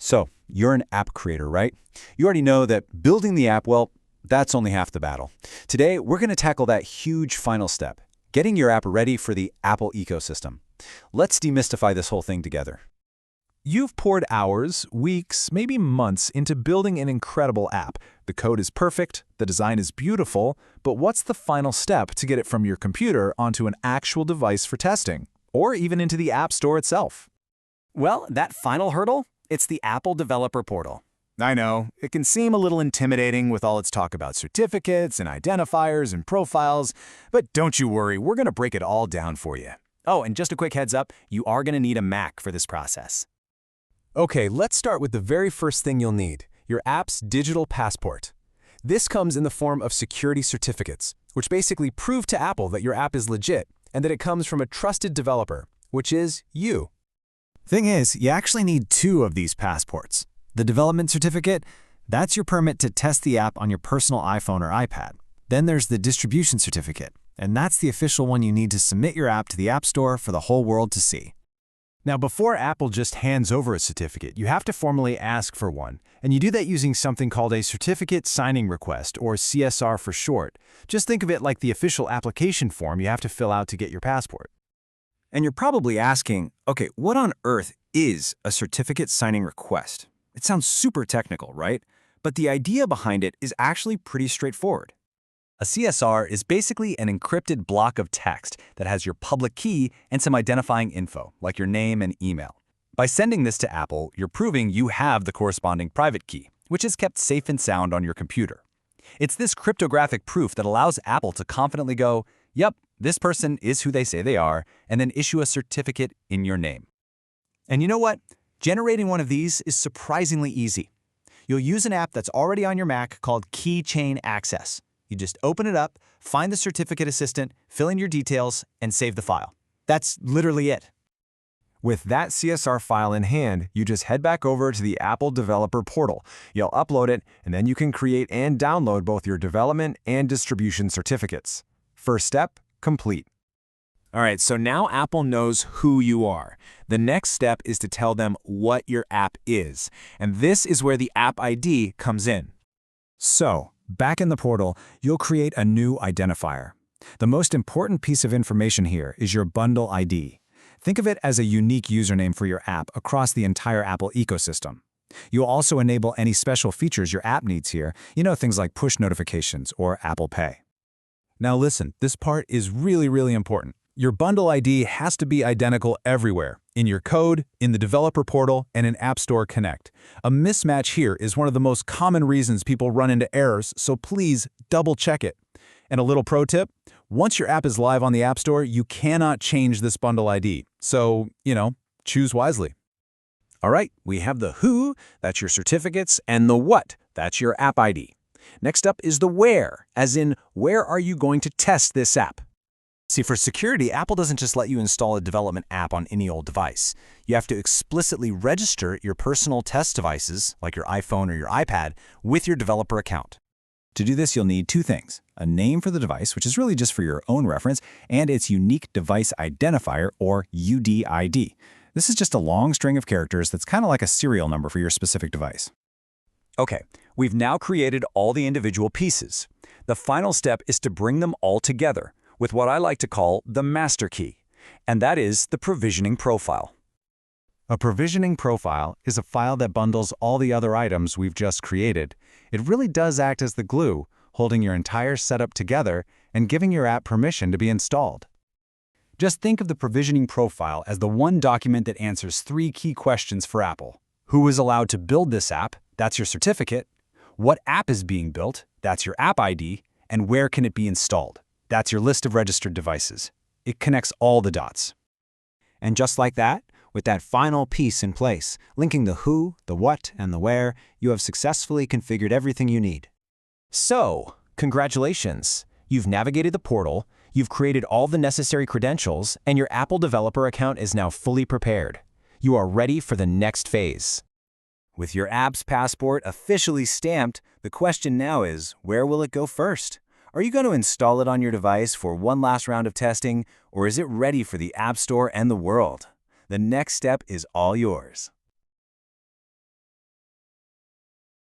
So, you're an app creator, right? You already know that building the app, well, that's only half the battle. Today, we're going to tackle that huge final step, getting your app ready for the Apple ecosystem. Let's demystify this whole thing together. You've poured hours, weeks, maybe months into building an incredible app. The code is perfect, the design is beautiful, but what's the final step to get it from your computer onto an actual device for testing, or even into the App Store itself? Well, that final hurdle? It's the Apple Developer Portal. I know, it can seem a little intimidating with all its talk about certificates and identifiers and profiles, but don't you worry, we're going to break it all down for you. Oh, and just a quick heads up, you are going to need a Mac for this process. Okay, let's start with the very first thing you'll need, your app's digital passport. This comes in the form of security certificates, which basically prove to Apple that your app is legit and that it comes from a trusted developer, which is you. Thing is, you actually need two of these passports. The development certificate, that's your permit to test the app on your personal iPhone or iPad. Then there's the distribution certificate, and that's the official one you need to submit your app to the App Store for the whole world to see. Now, before Apple just hands over a certificate, you have to formally ask for one, and you do that using something called a Certificate Signing Request, or CSR for short. Just think of it like the official application form you have to fill out to get your passport. And you're probably asking, okay, what on earth is a certificate signing request? It sounds super technical, right? But the idea behind it is actually pretty straightforward. A CSR is basically an encrypted block of text that has your public key and some identifying info, like your name and email. By sending this to Apple, you're proving you have the corresponding private key, which is kept safe and sound on your computer. It's this cryptographic proof that allows Apple to confidently go, yep, this person is who they say they are, and then issue a certificate in your name. And you know what? Generating one of these is surprisingly easy. You'll use an app that's already on your Mac called Keychain Access. You just open it up, find the certificate assistant, fill in your details, and save the file. That's literally it. With that CSR file in hand, you just head back over to the Apple Developer Portal. You'll upload it, and then you can create and download both your development and distribution certificates. First step, complete. All right, so now Apple knows who you are. The next step is to tell them what your app is, and this is where the App ID comes in. So, back in the portal, you'll create a new identifier. The most important piece of information here is your bundle ID. Think of it as a unique username for your app across the entire Apple ecosystem. You'll also enable any special features your app needs here, things like push notifications or Apple Pay. Now listen, this part is really important. Your bundle ID has to be identical everywhere, in your code, in the developer portal, and in App Store Connect. A mismatch here is one of the most common reasons people run into errors, so please double check it. And a little pro tip, once your app is live on the App Store, you cannot change this bundle ID. So, choose wisely. All right, we have the who, that's your certificates, and the what, that's your app ID. Next up is the where, as in, where are you going to test this app? See, for security, Apple doesn't just let you install a development app on any old device. You have to explicitly register your personal test devices, like your iPhone or your iPad, with your developer account. To do this, you'll need two things: a name for the device, which is really just for your own reference, and its unique device identifier, or UDID. This is just a long string of characters that's kind of like a serial number for your specific device. Okay, we've now created all the individual pieces. The final step is to bring them all together with what I like to call the master key, and that is the provisioning profile. A provisioning profile is a file that bundles all the other items we've just created. It really does act as the glue, holding your entire setup together and giving your app permission to be installed. Just think of the provisioning profile as the one document that answers three key questions for Apple. Who is allowed to build this app? That's your certificate. What app is being built? That's your app ID. And where can it be installed? That's your list of registered devices. It connects all the dots. And just like that, with that final piece in place, linking the who, the what, and the where, you have successfully configured everything you need. So, congratulations! You've navigated the portal, you've created all the necessary credentials, and your Apple developer account is now fully prepared. You are ready for the next phase. With your app's passport officially stamped, the question now is, where will it go first? Are you going to install it on your device for one last round of testing, or is it ready for the App Store and the world? The next step is all yours.